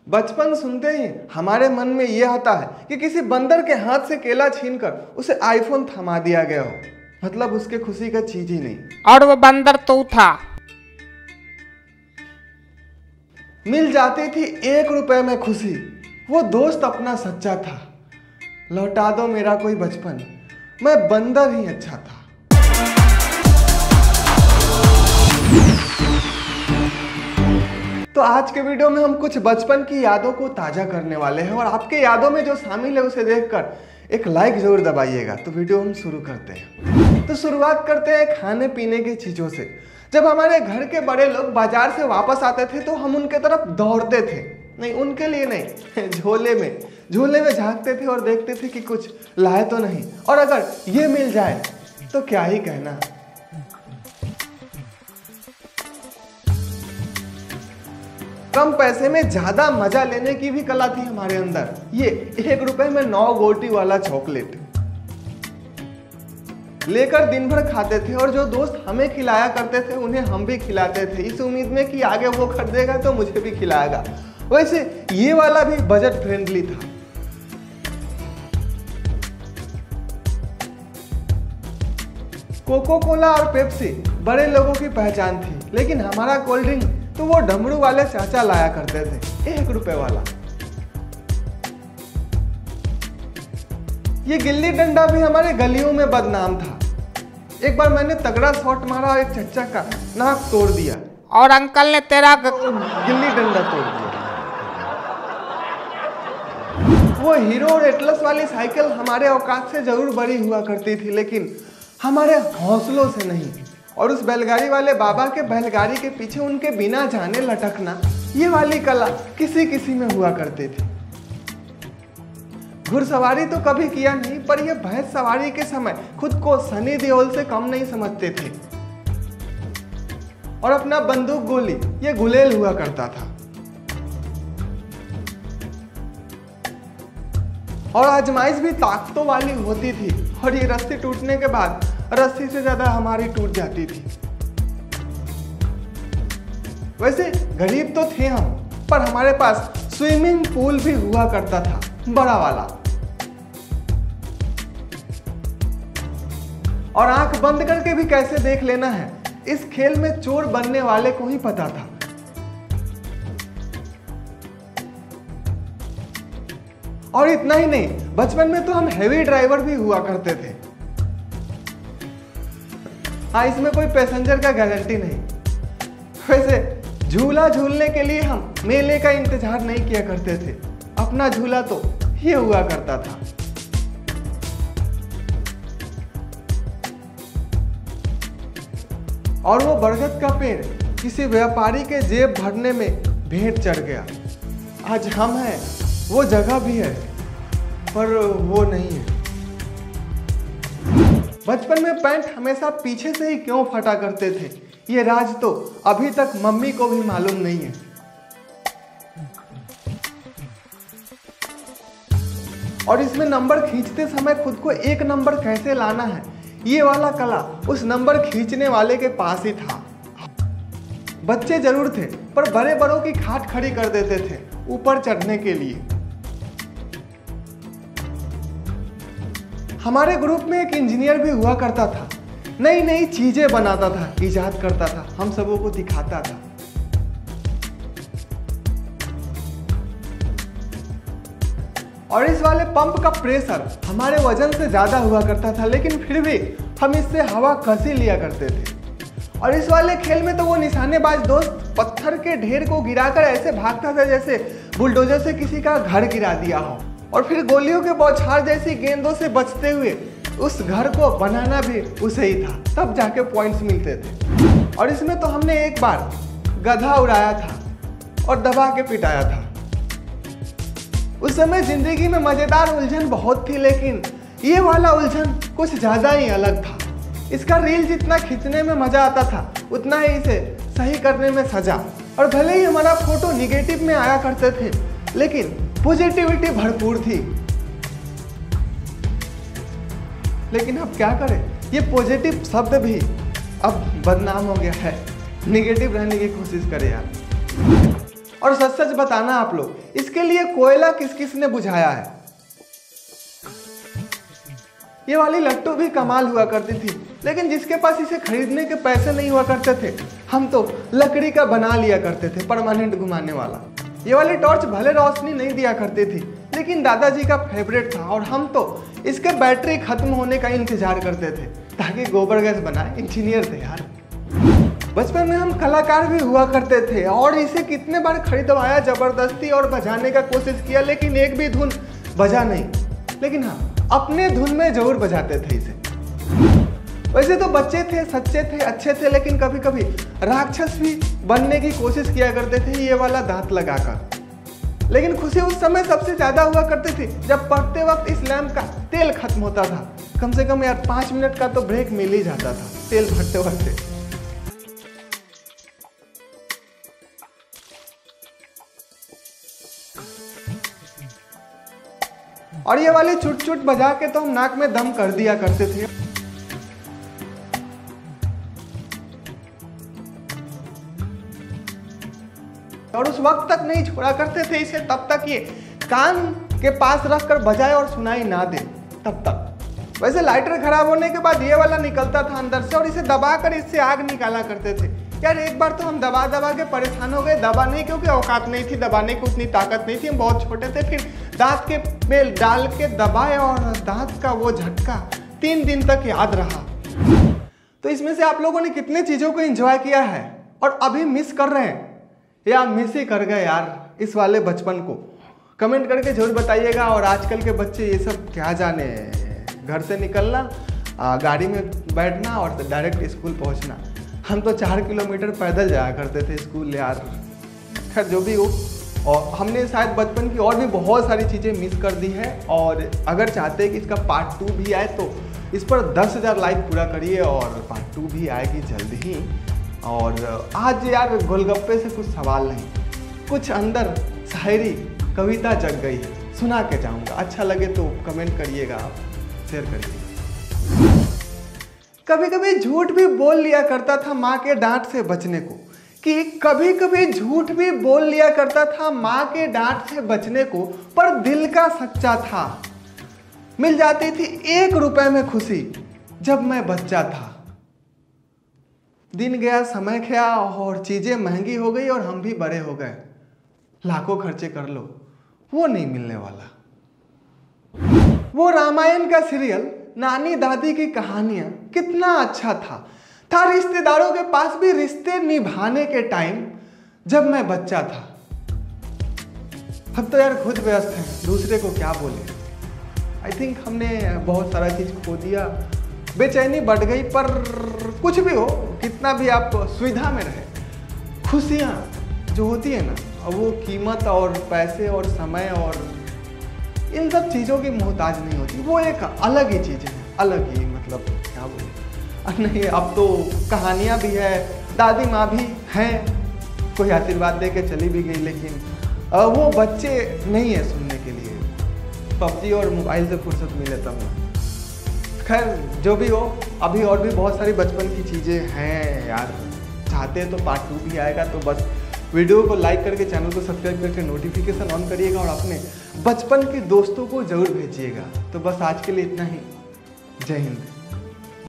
बचपन सुनते ही हमारे मन में यह आता है कि किसी बंदर के हाथ से केला छीनकर उसे आईफोन थमा दिया गया हो। मतलब उसके खुशी का चीज ही नहीं। और वो बंदर तो था। मिल जाती थी 1 रुपए में खुशी, वो दोस्त अपना सच्चा था। लौटा दो मेरा कोई बचपन, मैं बंदर ही अच्छा था। तो आज के वीडियो में हम कुछ बचपन की यादों को ताज़ा करने वाले हैं और आपके यादों में जो शामिल है उसे देखकर एक लाइक जरूर दबाइएगा। तो वीडियो हम शुरू करते हैं। तो शुरुआत करते हैं खाने पीने की चीज़ों से। जब हमारे घर के बड़े लोग बाजार से वापस आते थे तो हम उनके तरफ दौड़ते थे। नहीं, उनके लिए नहीं, झोले में झांकते थे और देखते थे कि कुछ लाए तो नहीं, और अगर ये मिल जाए तो क्या ही कहना। कम पैसे में ज्यादा मजा लेने की भी कला थी हमारे अंदर। ये 1 रुपए में 9 गोटी वाला चॉकलेट लेकर दिन भर खाते थे और जो दोस्त हमें खिलाया करते थे उन्हें हम भी खिलाते थे, इस उम्मीद में कि आगे वो खरीदेगा तो मुझे भी खिलाएगा। वैसे ये वाला भी बजट फ्रेंडली था। कोको कोला और पेप्सी बड़े लोगों की पहचान थी, लेकिन हमारा कोल्ड ड्रिंक तो वो डमरू वाले चाचा लाया करते थे, 1 रुपए वाला। ये गिल्ली डंडा भी हमारे गलियों में बदनाम था। एक बार मैंने तगड़ा शॉट मारा और एक चच्चा का नाक तोड़ दिया और अंकल ने तेरा गिल्ली डंडा तोड़ दिया। वो हीरो और एटलस वाली साइकिल हमारे औकात से जरूर बड़ी हुआ करती थी, लेकिन हमारे हौसलों से नहीं। और उस बैलगाड़ी वाले बाबा के बैलगाड़ी के पीछे उनके बिना जाने लटकना, ये वाली कला किसी किसी में हुआ करती थी। घुड़सवारी तो कभी किया नहीं, पर यह भैंस सवारी के समय खुद को सनी देओल से कम नहीं समझते थे। और अपना बंदूक गोली ये गुलेल हुआ करता था। और आजमाइश भी ताकतों वाली होती थी, और ये रस्सी टूटने के बाद रस्सी से ज्यादा हमारी टूट जाती थी। वैसे गरीब तो थे हम, पर हमारे पास स्विमिंग पूल भी हुआ करता था, बड़ा वाला। और आंख बंद करके भी कैसे देख लेना है, इस खेल में चोर बनने वाले को ही पता था। और इतना ही नहीं, बचपन में तो हम हेवी ड्राइवर भी हुआ करते थे। हाँ, इसमें कोई पैसेंजर का गारंटी नहीं। वैसे झूला झूलने के लिए हम मेले का इंतजार नहीं किया करते थे, अपना झूला तो ये हुआ करता था। और वो बरगद का पेड़ किसी व्यापारी के जेब भरने में भेंट चढ़ गया। आज हम हैं, वो जगह भी है, पर वो नहीं है। बचपन में पैंट हमेशा पीछे से ही क्यों फटा करते थे, ये राज तो अभी तक मम्मी को भी मालूम नहीं है। और इसमें नंबर खींचते समय खुद को 1 नंबर कैसे लाना है, ये वाला कला उस नंबर खींचने वाले के पास ही था। बच्चे जरूर थे, पर बड़े बड़ों की खाट खड़ी कर देते थे ऊपर चढ़ने के लिए। हमारे ग्रुप में एक इंजीनियर भी हुआ करता था, नई नई चीजें बनाता था, इजाद करता था, हम सबों को दिखाता था। और इस वाले पंप का प्रेशर हमारे वजन से ज्यादा हुआ करता था, लेकिन फिर भी हम इससे हवा कसी लिया करते थे। और इस वाले खेल में तो वो निशानेबाज दोस्त पत्थर के ढेर को गिराकर ऐसे भागता था जैसे बुलडोजर से किसी का घर गिरा दिया हो, और फिर गोलियों के बौछार जैसी गेंदों से बचते हुए उस घर को बनाना भी उसे ही था, तब जाके पॉइंट्स मिलते थे। और इसमें तो हमने एक बार गधा उड़ाया था और दबा के पिटाया था। उस समय जिंदगी में मजेदार उलझन बहुत थी, लेकिन ये वाला उलझन कुछ ज्यादा ही अलग था। इसका रील जितना खींचने में मजा आता था, उतना ही इसे सही करने में सजा। और भले ही हमारा फोटो निगेटिव में आया करते थे, लेकिन पॉजिटिविटी भरपूर थी। लेकिन अब क्या करें, ये पॉजिटिव शब्द भी अब बदनाम हो गया है। निगेटिव रहने की कोशिश करें यार। और सच सच बताना आप लोग, इसके लिए कोयला किस किस ने बुझाया है? ये वाली लट्टू भी कमाल हुआ करती थी, लेकिन जिसके पास इसे खरीदने के पैसे नहीं हुआ करते थे, हम तो लकड़ी का बना लिया करते थे, परमानेंट घुमाने वाला। ये वाली टॉर्च भले रोशनी नहीं दिया करती थी, लेकिन दादाजी का फेवरेट था और हम तो इसके बैटरी खत्म होने का इंतजार करते थे ताकि गोबर गैस बनाए। इंजीनियर थे यार। बचपन में हम कलाकार भी हुआ करते थे और इसे कितने बार खरीदवाया जबरदस्ती और बजाने का कोशिश किया, लेकिन एक भी धुन बजा नहीं। लेकिन हाँ, अपने धुन में जरूर बजाते थे इसे। वैसे तो बच्चे थे, सच्चे थे, अच्छे थे, लेकिन कभी कभी राक्षस भी बनने की कोशिश किया करते थे ये वाला दांत लगाकर। लेकिन खुशी उस समय सबसे ज्यादा हुआ करती थी जब पढ़ते वक्त इस लैंप का तेल खत्म होता था। कम से कम यार 5 मिनट का तो ब्रेक मिल ही जाता था तेल भरते भरते। और ये वाली चुट चुट बजा के तो हम नाक में दम कर दिया करते थे। और उस वक्त तक नहीं छोड़ा करते थे इसे, तब तक ये कान के पास रखकर बजाए और सुनाई ना दे तब तक। वैसे लाइटर खराब होने के बाद ये वाला निकलता था अंदर से और इसे दबाकर इससे आग निकाला करते थे। यार एक बार तो हम दबा दबा के परेशान हो गए। दबा नहीं, क्योंकि औकात नहीं थी दबाने की, उतनी ताकत नहीं थी, हम बहुत छोटे थे। फिर दांत के में डाल के दबाए और दांत का वो झटका 3 दिन तक याद रहा। तो इसमें से आप लोगों ने कितने चीजों को एंजॉय किया है और अभी मिस कर रहे हैं या मिस ही कर गए यार इस वाले बचपन को? कमेंट करके जरूर बताइएगा। और आजकल के बच्चे ये सब क्या जाने, घर से निकलना, गाड़ी में बैठना और डायरेक्ट स्कूल पहुंचना। हम तो 4 किलोमीटर पैदल जाया करते थे स्कूल यार। खैर जो भी हो, और हमने शायद बचपन की और भी बहुत सारी चीज़ें मिस कर दी है। और अगर चाहते हैं कि इसका पार्ट 2 भी आए तो इस पर 10,000 लाइक पूरा करिए और पार्ट 2 भी आएगी जल्द ही। और आज यार गोलगप्पे से कुछ सवाल नहीं, कुछ अंदर शायरी कविता जग गई है, सुना के जाऊँगा। अच्छा लगे तो कमेंट करिएगा, आप शेयर करिएगा। कभी कभी झूठ भी बोल लिया करता था माँ के डांट से बचने को, कि कभी कभी झूठ भी बोल लिया करता था माँ के डांट से बचने को, पर दिल का सच्चा था। मिल जाती थी 1 रुपए में खुशी जब मैं बच्चा था। दिन गया समय गया और चीजें महंगी हो गई और हम भी बड़े हो गए। लाखों खर्चे कर लो, वो नहीं मिलने वाला। वो रामायण का सीरियल नानी दादी की कहानियां कितना अच्छा था रिश्तेदारों के पास भी रिश्ते निभाने के टाइम जब मैं बच्चा था। अब तो यार खुद व्यस्त हैं, दूसरे को क्या बोले। आई थिंक हमने बहुत सारा चीज खो दिया, बेचैनी बढ़ गई। पर कुछ भी हो, कितना भी आप सुविधा में रहे, खुशियां जो होती है ना, वो कीमत और पैसे और समय और इन सब चीज़ों की मोहताज नहीं होती। वो एक अलग ही चीज़ है, अलग ही, मतलब क्या बोले। नहीं, अब तो कहानियाँ भी है, दादी माँ भी हैं, कोई आशीर्वाद दे के चली भी गई, लेकिन वो बच्चे नहीं है सुनने के लिए। पबजी और मोबाइल से फुर्सत मिले तब। खैर जो भी हो, अभी और भी बहुत सारी बचपन की चीज़ें हैं यार। चाहते हैं तो पार्ट 2 भी आएगा। तो बस वीडियो को लाइक करके, चैनल को सब्सक्राइब करके नोटिफिकेशन ऑन करिएगा और अपने बचपन के दोस्तों को जरूर भेजिएगा। तो बस आज के लिए इतना ही। जय हिंद।